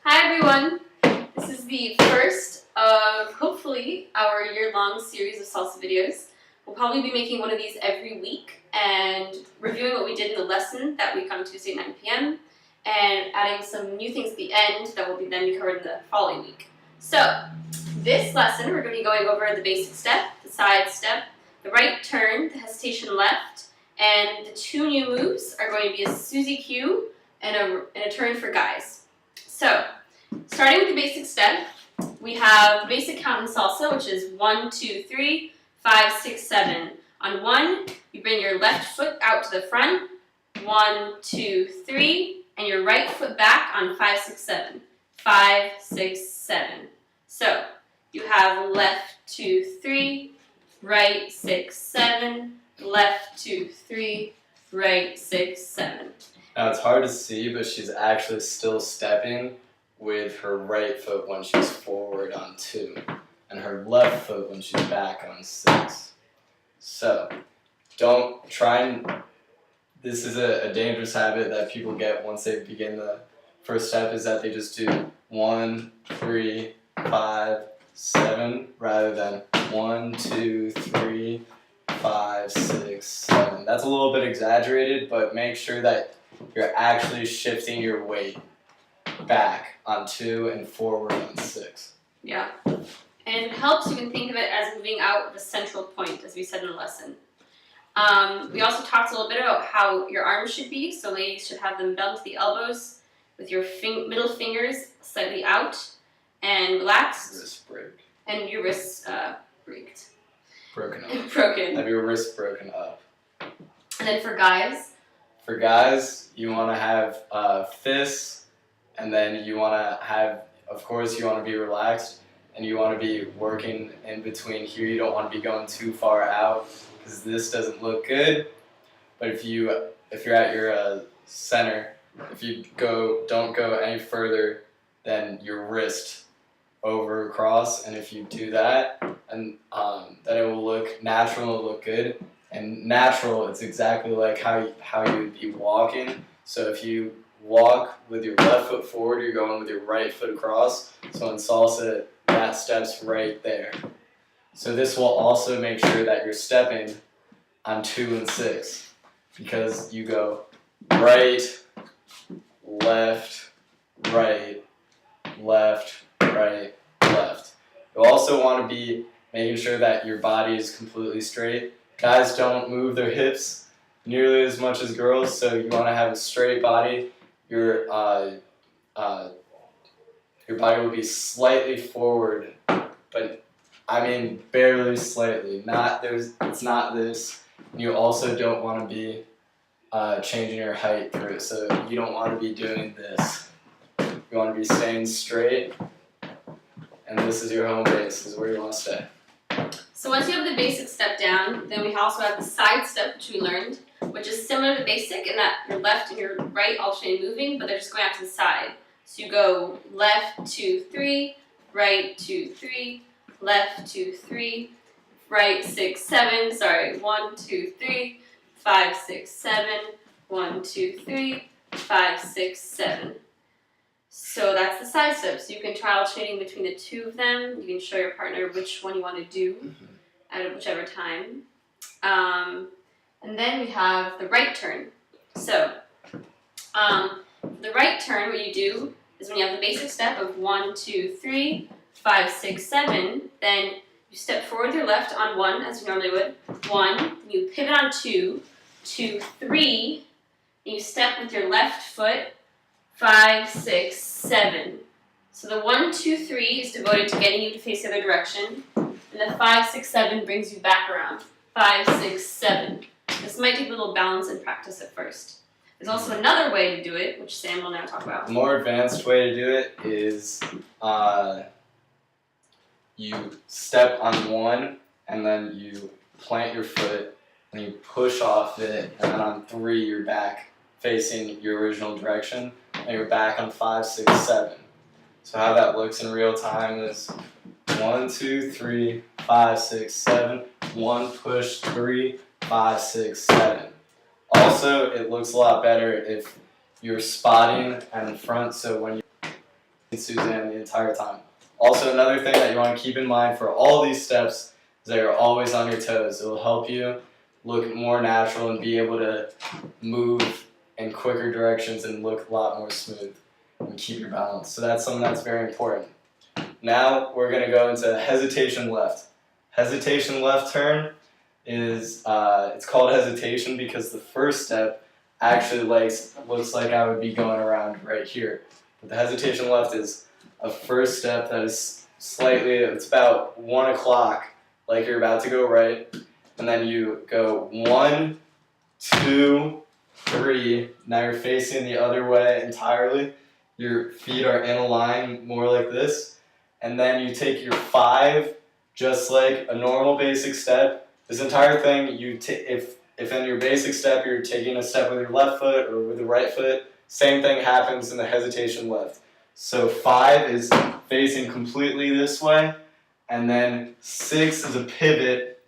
Hi everyone! This is the first of hopefully our year-long series of salsa videos. We'll probably be making one of these every week and reviewing what we did in the lesson that week on Tuesday at 9 p.m. and adding some new things at the end that will then be covered in the following week. So, this lesson we're going to be going over the basic step, the side step, the right turn, the hesitation left, and the two new moves are going to be a Susie Q and a turn for guys. So, starting with the basic step, we have the basic count in salsa, which is 1, 2, 3, 5, 6, 7. On 1, you bring your left foot out to the front, 1, 2, 3, and your right foot back on 5, 6, 7. 5, 6, 7. So, you have left, 2, 3, right, 6, 7, left, 2, 3, right, 6, 7. Now it's hard to see, but she's actually still stepping with her right foot when she's forward on 2, and her left foot when she's back on 6. So, don't try and... This is a dangerous habit that people get once they begin the first step, is that they just do 1, 3, 5, 7, rather than 1, 2, 3, 5, 6, 7. That's a little bit exaggerated, but make sure that you're actually shifting your weight back on 2 and forward on 6. Yeah. And if it helps, you can think of it as moving out the central point, as we said in the lesson. We also talked a little bit about how your arms should be. So ladies should have them bent to the elbows with your middle fingers slightly out and relaxed. Wrist break. And your wrists breaked. Broken up. Broken. Have your wrist broken up. And then for guys? For guys, you want to have fists, and then you want to have, of course, you want to be relaxed, and you want to be working in between here. You don't want to be going too far out, because this doesn't look good. But if you're at your center, if you don't go any further than your wrist over across, and if you do that, and then it will look natural, it'll look good. And natural, it's exactly like how you would be walking. So if you walk with your left foot forward, you're going with your right foot across. So in salsa, that step's right there. So this will also make sure that you're stepping on 2 and 6, because you go right, left, right, left, right, left. You'll also want to be making sure that your body is completely straight. Guys don't move their hips nearly as much as girls, so you want to have a straight body. Your body will be slightly forward, but I mean barely slightly. It's not this. You also don't want to be changing your height through it, so you don't want to be doing this. You want to be staying straight, and this is your home base. This is where you want to stay. So once you have the basic step down, then we also have the side step, which we learned, which is similar to basic in that your left and your right alternate moving, but they're just going out to the side. So you go left, 2, 3, right, 2, 3, left, 2, 3, right, 6, 7, sorry, 1, 2, 3, 5, 6, 7, 1, 2, 3, 5, 6, 7. So that's the side step. So you can try alternating between the two of them. You can show your partner which one you want to do at whichever time. And then we have the right turn. So the right turn, what you do is when you have the basic step of 1, 2, 3, 5, 6, 7, then you step forward with your left on 1, as you normally would. 1, then you pivot on 2, 2, 3, and you step with your left foot, 5, 6, 7. So the 1, 2, 3 is devoted to getting you to face the other direction, and the 5, 6, 7 brings you back around. 5, 6, 7. This might take a little balance and practice at first. There's also another way to do it, which Sam will now talk about. The more advanced way to do it is you step on one, and then you plant your foot, and you push off it, and then on 3 you're back facing your original direction, and you're back on 5, 6, 7. So how that looks in real time is 1, 2, 3, 5, 6, 7. 1 push, 3, 5, 6, 7. Also, it looks a lot better if you're spotting and in front, so when you're Suzanne the entire time. Also, another thing that you want to keep in mind for all these steps is that you're always on your toes. It will help you look more natural and be able to move in quicker directions and look a lot more smooth and keep your balance. So that's something that's very important. Now we're going to go into hesitation left. Hesitation left turn is, it's called hesitation because the first step actually looks like I would be going around right here. But the hesitation left is a first step that is slightly, it's about 1 o'clock, like you're about to go right, and then you go 1, 2, 3, now you're facing the other way entirely, your feet are in a line more like this, and then you take your 5, just like a normal basic step. This entire thing, if in your basic step you're taking a step with your left foot or with the right foot, same thing happens in the hesitation left. So 5 is facing completely this way, and then 6 is a pivot,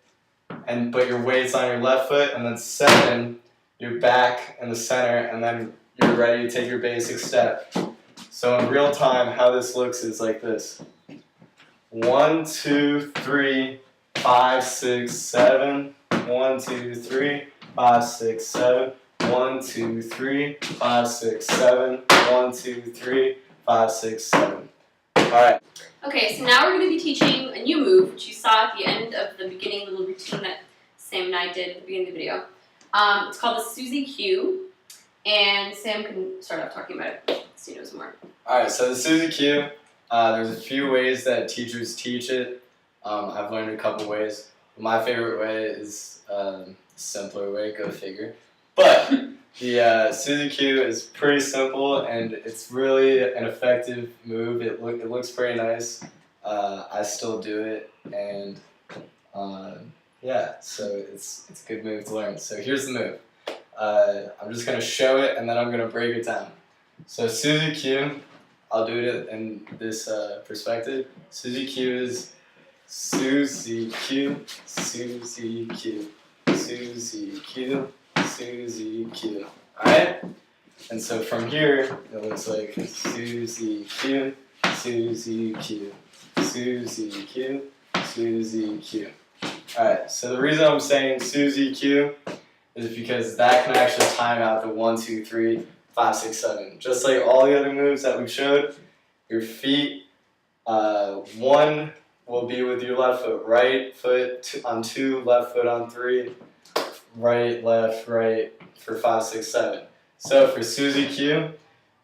but your weight's on your left foot, and then 7, you're back in the center, and then you're ready to take your basic step. So in real time, how this looks is like this. 1, 2, 3, 5, 6, 7. 1, 2, 3, 5, 6, 7. 1, 2, 3, 5, 6, 7. 1, 2, 3, 5, 6, 7. Alright. Okay, so now we're going to be teaching a new move, which you saw at the end of the beginning little routine that Sam and I did at the beginning of the video. It's called the Susie Q, and Sam can start off talking about it so he knows more. Alright, so the Susie Q, there's a few ways that teachers teach it. I've learned a couple ways. My favorite way is a simpler way, go figure. But the Susie Q is pretty simple, and it's really an effective move. It looks pretty nice. I still do it, and yeah, so it's a good move to learn. So here's the move. I'm just going to show it, and then I'm going to break it down. So Susie Q, I'll do it in this perspective. Susie Q is Susie Q, Susie Q, Susie Q, Susie Q. Alright? And so from here, it looks like Susie Q, Susie Q, Susie Q, Susie Q. Alright, so the reason I'm saying Susie Q is because that can actually time out the 1, 2, 3, 5, 6, 7. Just like all the other moves that we showed, your feet, 1 will be with your left foot, right foot on 2, left foot on 3, right, left, right for 5, 6, 7. So for Susie Q,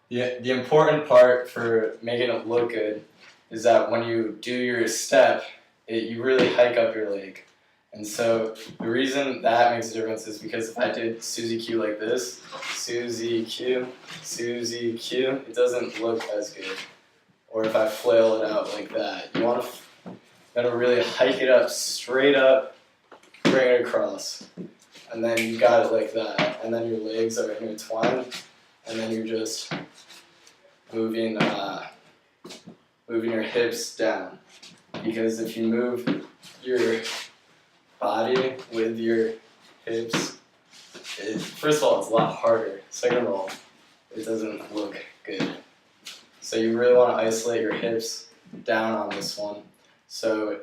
the important part for making it look good is that when you do your step, you really hike up your leg. And so the reason that makes a difference is because if I did Susie Q like this, Susie Q, it doesn't look as good. Or if I flail it out like that, you want to really hike it up, straight up, bring it across. And then you got it like that. And then your legs are intertwined, and then you're just moving your hips down. Because if you move your body with your hips, first of all, it's a lot harder. Second of all, it doesn't look good. So you really want to isolate your hips down on this one. So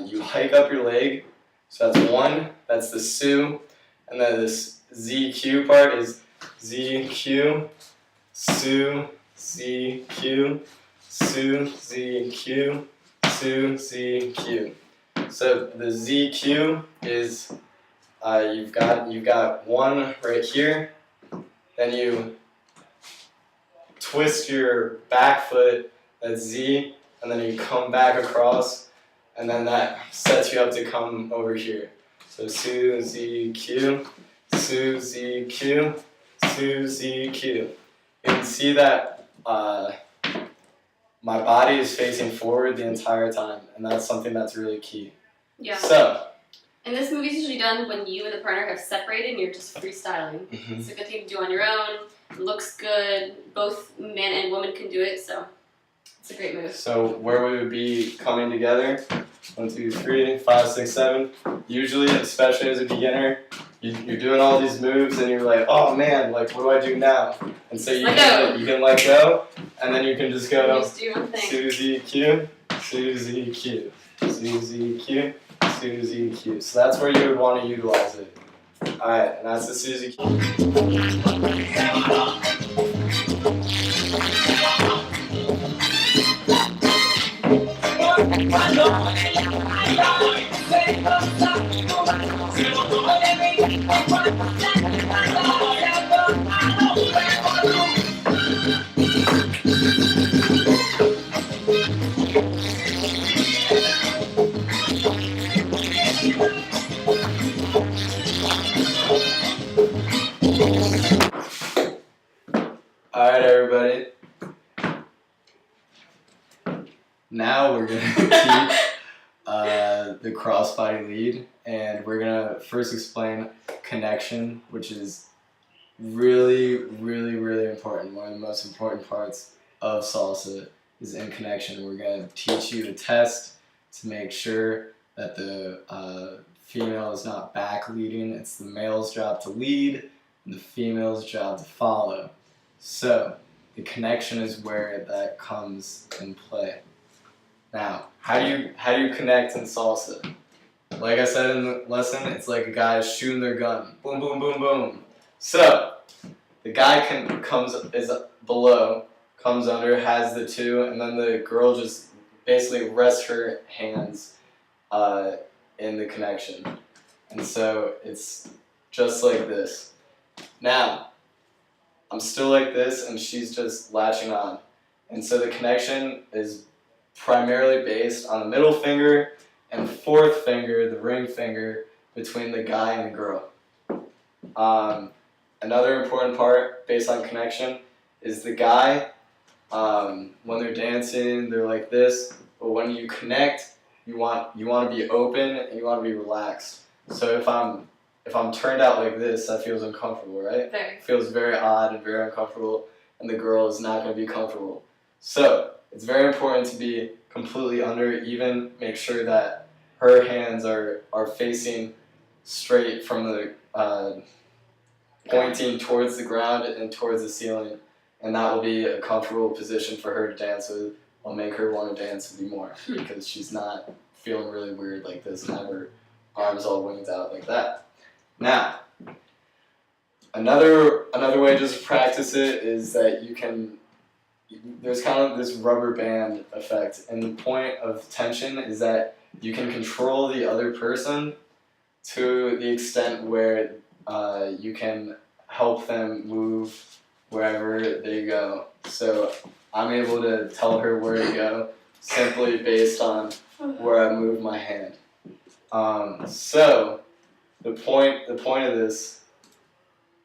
you hike up your leg. So that's 1, that's the Sue. And then this ZQ part is ZQ, Sue, ZQ, Sue, ZQ, Sue, ZQ. So the ZQ is you've got 1 right here, then you twist your back foot, that's Z, and then you come back across, and then that sets you up to come over here. So Sue, Z, Q, Susie Q, Susie Q. You can see that my body is facing forward the entire time, and that's something that's really key. Yeah. So. And this movie is usually done when you and the partner have separated and you're just freestyling. Mm-hmm. It's a good thing to do on your own. It looks good. Both man and woman can do it, so it's a great move. So where we would be coming together, 1, 2, 3, 5, 6, 7. Usually, especially as a beginner, you're doing all these moves and you're like, oh man, like what do I do now? And so you can let go, and then you can just go Just do your own thing. Susie Q, Susie Q, Susie Q, Susie Q. So that's where you would want to utilize it. Alright, and that's the Susie Q. Alright, everybody. Now we're going to teach the crossbody lead, and we're going to first explain connection, which is really, really, really important. One of the most important parts of salsa is in connection. We're going to teach you a test to make sure that the female is not back leading. It's the male's job to lead and the female's job to follow. So the connection is where that comes in play. Now, how do you connect in salsa? Like I said in the lesson, it's like a guy shooting their gun. Boom, boom, boom, boom. So the guy is below, comes under, has the two, and then the girl just basically rests her hands in the connection. And so it's just like this. Now, I'm still like this, and she's just latching on. And so the connection is primarily based on the middle finger and fourth finger, the ring finger, between the guy and the girl. Another important part based on connection is the guy, when they're dancing, they're like this, but when you connect, you want to be open and you want to be relaxed. So if I'm turned out like this, that feels uncomfortable, right? Very. It feels very odd and very uncomfortable, and the girl is not going to be comfortable. So it's very important to be completely under, even make sure that her hands are facing straight from the pointing towards the ground and towards the ceiling, and that will be a comfortable position for her to dance with. Will make her want to dance with you more because she's not feeling really weird like this and have her arms all winged out like that. Now, another way just to practice it is that there's kind of this rubber band effect, and the point of tension is that you can control the other person to the extent where you can help them move wherever they go. So I'm able to tell her where to go simply based on where I move my hand. So the point of this,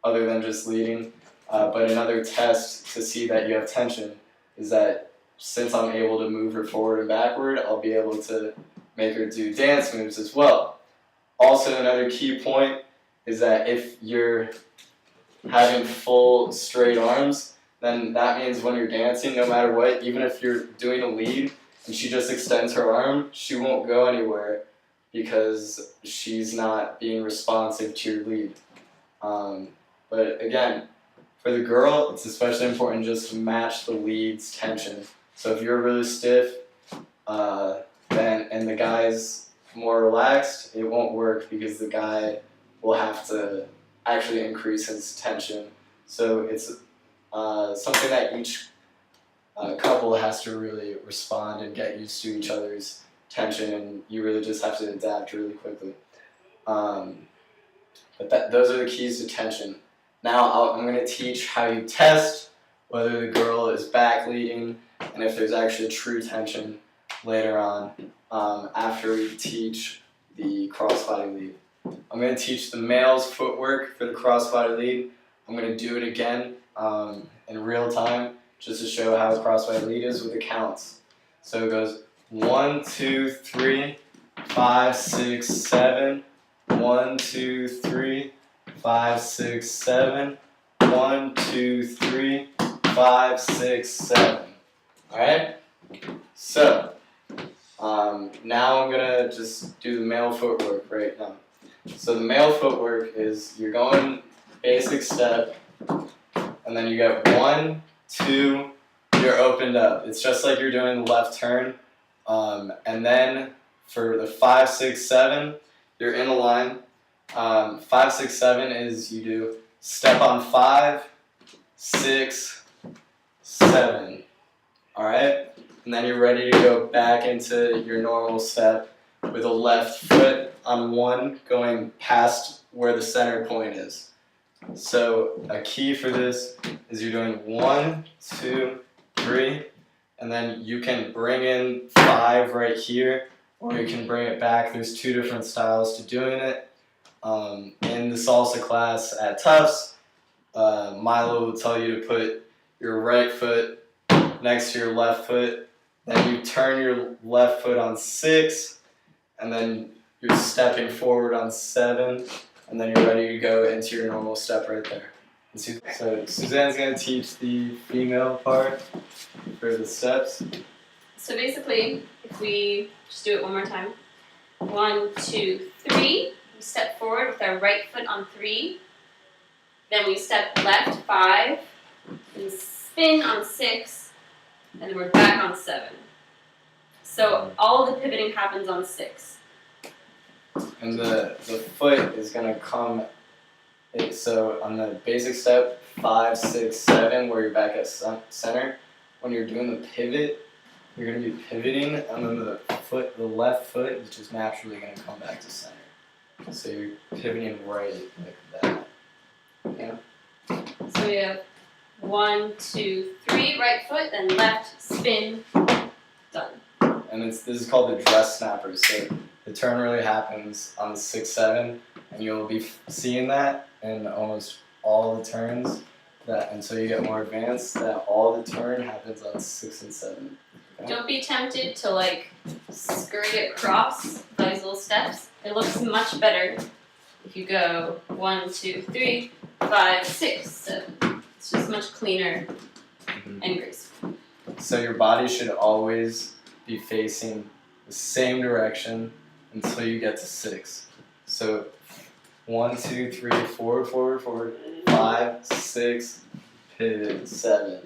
other than just leading, but another test to see that you have tension, is that since I'm able to move her forward and backward, I'll be able to make her do dance moves as well. Also, another key point is that if you're having full straight arms, then that means when you're dancing, no matter what, even if you're doing a lead and she just extends her arm, she won't go anywhere because she's not being responsive to your lead. But again, for the girl, it's especially important just to match the lead's tension. So if you're really stiff, and the guy's more relaxed, it won't work because the guy will have to actually increase his tension. So it's something that each couple has to really respond and get used to each other's tension, and you really just have to adapt really quickly. But those are the keys to tension. Now I'm going to teach how you test whether the girl is back leading and if there's actually true tension later on after we teach the crossbody lead. I'm going to teach the males footwork for the crossbody lead. I'm going to do it again in real time just to show how a crossbody lead is with the counts. So it goes 1, 2, 3, 5, 6, 7. 1, 2, 3, 5, 6, 7. 1, 2, 3, 5, 6, 7. Alright? So, now I'm gonna just do the male footwork right now. So the male footwork is you're going basic step, and then you get 1, 2, you're opened up. It's just like you're doing the left turn. And then for the 5, 6, 7, you're in a line. 5, 6, 7 is you do step on 5, 6, 7. Alright? And then you're ready to go back into your normal step with a left foot on 1 going past where the center point is. So a key for this is you're doing 1, 2, 3, and then you can bring in 5 right here, or you can bring it back. There's 2 different styles to doing it. In the salsa class at Tufts, Milo will tell you to put your right foot next to your left foot, then you turn your left foot on 6, and then you're stepping forward on 7, and then you're ready to go into your normal step right there. So Suzanne's going to teach the female part for the steps. So basically, if we just do it one more time. 1, 2, 3. We step forward with our right foot on 3. Then we step left 5. And spin on 6. And then we're back on 7. So all the pivoting happens on 6. And the foot is going to come, so on the basic step, 5, 6, 7, where you're back at center, when you're doing the pivot, you're going to be pivoting, and then the left foot is just naturally going to come back to center. So you're pivoting right like that. Yeah? So we have 1, 2, 3, right foot, then left, spin, done. And this is called the dress snapper. So the turn really happens on 6, 7, and you'll be seeing that in almost all the turns. That until you get more advanced, that all the turn happens on 6 and 7. Okay? Don't be tempted to like skirt it across those little steps. It looks much better if you go 1, 2, 3, 5, 6, 7. It's just much cleaner and graceful. So your body should always be facing the same direction until you get to 6. So 1, 2, 3, forward, forward, forward, 5, 6, pivot, 7.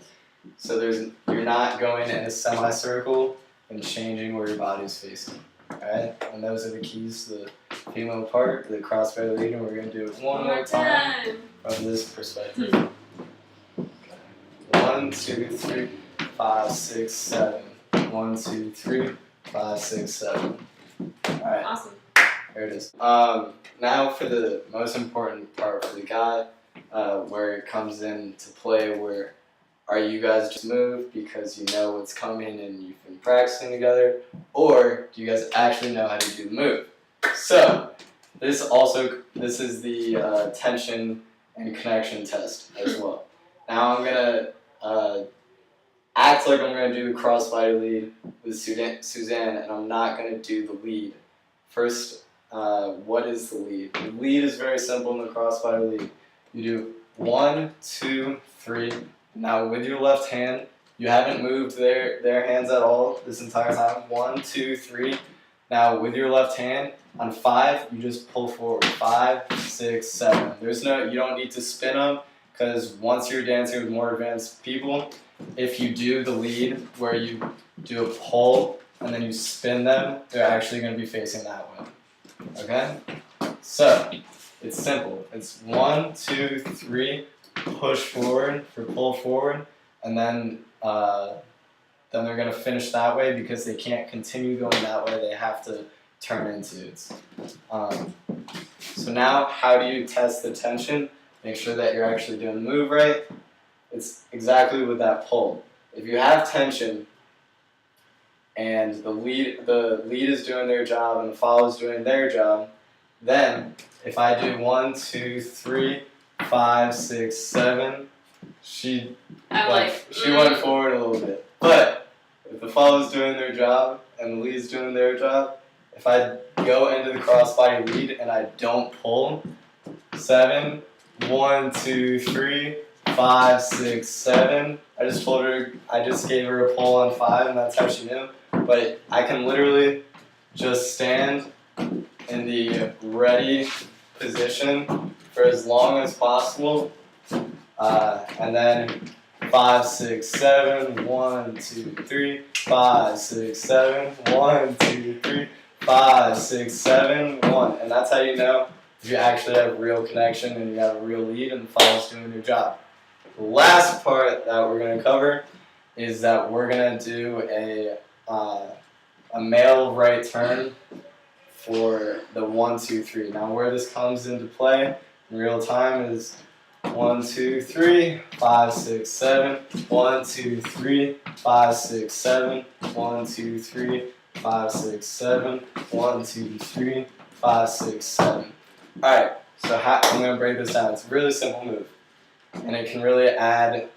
So you're not going in a semicircle and changing where your body's facing. Alright? And those are the keys to the female part, the crossbody lead, and we're going to do it one more time from this perspective. 1, 2, 3, 5, 6, 7. 1, 2, 3, 5, 6, 7. Alright. Awesome. There it is. Now for the most important part for the guy, where it comes into play, where are you guys just move because you know what's coming and you've been practicing together, or do you guys actually know how to do the move? So this is the tension and connection test as well. Now I'm gonna act like I'm gonna do the crossbody lead with Suzanne, and I'm not gonna do the lead. First, what is the lead? The lead is very simple in the crossbody lead. You do 1, 2, 3. Now with your left hand, you haven't moved their hands at all this entire time. 1, 2, 3. Now with your left hand, on 5, you just pull forward. 5, 6, 7. You don't need to spin them, because once you're dancing with more advanced people, if you do the lead where you do a pull and then you spin them, they're actually going to be facing that way. Okay? So, it's simple. It's 1, 2, 3, push forward for pull forward, and then they're going to finish that way because they can't continue going that way. They have to turn into it. So now, how do you test the tension? Make sure that you're actually doing the move right. It's exactly with that pull. If you have tension and the lead is doing their job and the follow is doing their job, Then, if I do 1, 2, 3, 5, 6, 7, she went forward a little bit. But if the follow's doing their job and the lead's doing their job, if I go into the crossbody lead and I don't pull, 7, 1, 2, 3, 5, 6, 7. I just gave her a pull on 5, and that's how she knew. But I can literally just stand in the ready position for as long as possible, and then 5, 6, 7, 1, 2, 3, 5, 6, 7, 1, 2, 3, 5, 6, 7, 1, and that's how you know if you actually have real connection and you have a real lead and the follow's doing your job. The last part that we're going to cover is that we're going to do a male right turn for the 1, 2, 3. Now where this comes into play in real time is 1, 2, 3, 5, 6, 7, 1, 2, 3, 5, 6, 7, 1, 2, 3, 5, 6, 7, 1, 2, 3, 5, 6, 7. Alright, so I'm going to break this down. It's a really simple move, and it can really add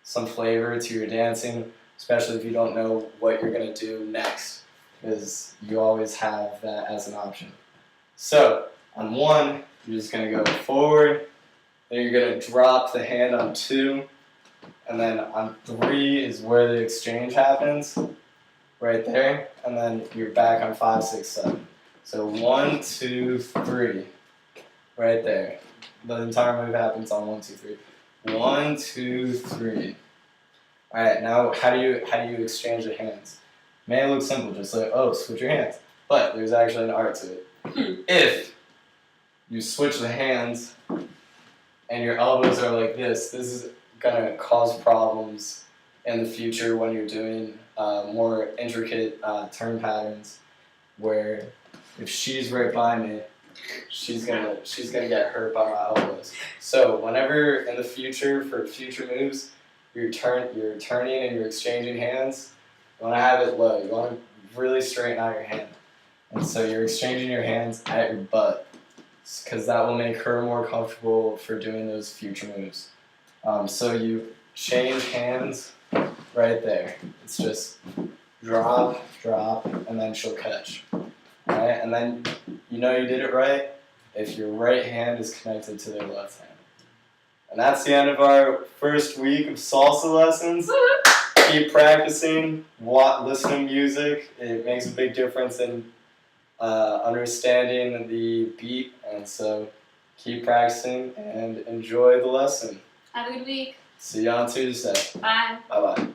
some flavor to your dancing, especially if you don't know what you're going to do next, because you always have that as an option. So, on 1, you're just going to go forward, then you're going to drop the hand on 2, and then on 3 is where the exchange happens, right there, and then you're back on 5, 6, 7. So 1, 2, 3, right there. The entire move happens on 1, 2, 3. 1, 2, 3. All right. Now, how do you exchange the hands? It may look simple, just like switch your hands, but there's actually an art to it. If you switch the hands and your elbows are like this is gonna cause problems in the future when you're doing more intricate turn patterns, where if she's right by me, she's gonna get hurt by my elbows. So whenever in the future for future moves, you're turning and you're exchanging hands, you want to have it low. You want to really straighten out your hand, and so you're exchanging your hands at your butt, because that will make her more comfortable for doing those future moves. So you change hands right there. It's just drop, drop, and then she'll catch. Alright, and then you know you did it right if your right hand is connected to their left hand. And that's the end of our first week of salsa lessons. Keep practicing, listening to music. It makes a big difference in understanding the beat, and so keep practicing and enjoy the lesson. Have a good week. See you on Tuesday. Bye. Bye-bye.